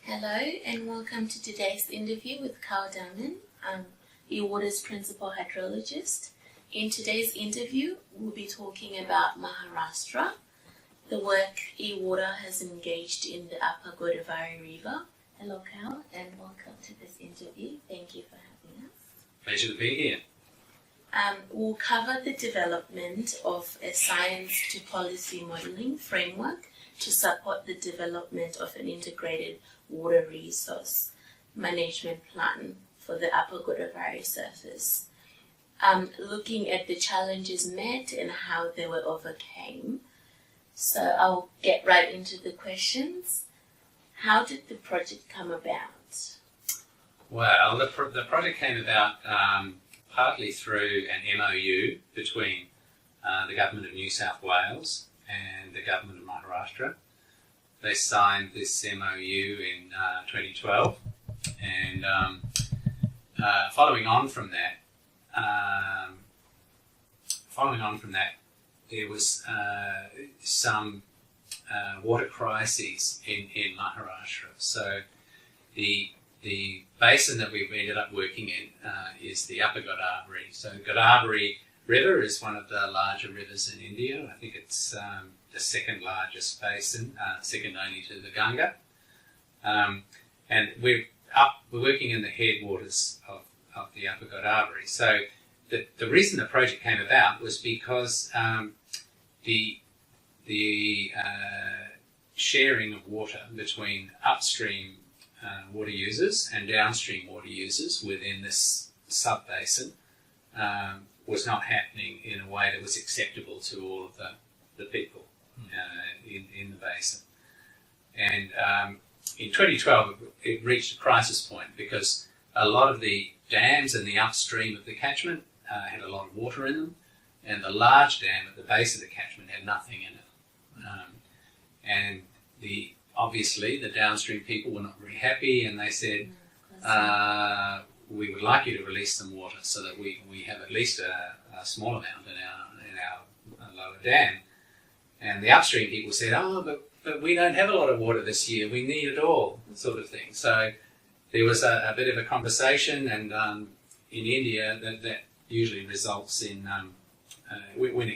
Hello and welcome to today's interview with Daamen, eWater's Principal Hydrologist. In today's interview, we'll be talking about Maharashtra, the work eWater has engaged in the Upper Godavari River. Hello, Cal, and welcome to this interview. Thank you for having us. Pleasure to be here. We'll cover the development of a science to policy modelling framework to support the development of an integrated water resource management plan for the Upper Godavari surface. Looking at the challenges met and how they were overcame. So I'll get right into the questions. How did the project come about? Well, the project came about partly through an MOU between the Government of New South Wales and the Government of Maharashtra. They signed this MOU in 2012, and following on from that, there was some water crises in Maharashtra. So the basin that we've ended up working in is the Upper Godavari. So Godavari River is one of the larger rivers in India. I think it's the second largest basin, second only to the Ganga. And we're working in the headwaters of the Upper Godavari. So the reason the project came about was because the sharing of water between upstream water users and downstream water users within this sub-basin was not happening in a way that was acceptable to all of the people in the basin. And in 2012, it reached a crisis point because a lot of the dams in the upstream of the catchment had a lot of water in them, and the large dam at the base of the catchment had nothing in it. And obviously the downstream people were not very happy, and they said, we would like you to release some water so that we have at least a small amount in our lower dam. And the upstream people said, but we don't have a lot of water this year, we need it all, sort of thing. So there was a bit of a conversation, and in India that usually results in, when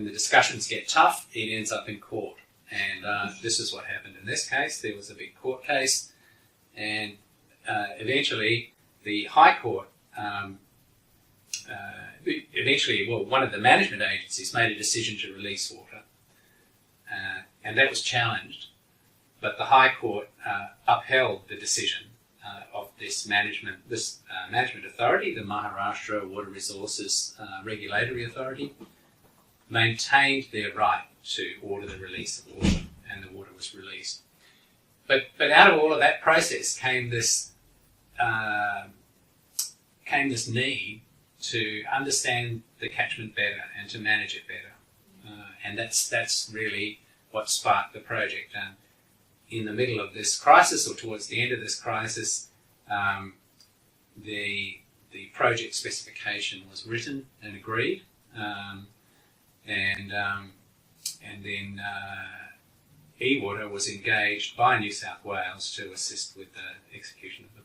the discussions get tough, it ends up in court. And this is what happened in this case. There was a big court case, and eventually the High Court, one of the management agencies made a decision to release water, and that was challenged. But the High Court upheld the decision of this management authority, the Maharashtra Water Resources Regulatory Authority, maintained their right to order the release of water, and the water was released. But out of all of that process came this need to understand the catchment better and to manage it better, and that's really what sparked the project. And in the middle of this crisis, or towards the end of this crisis, the project specification was written and agreed, and then eWater was engaged by New South Wales to assist with the execution of the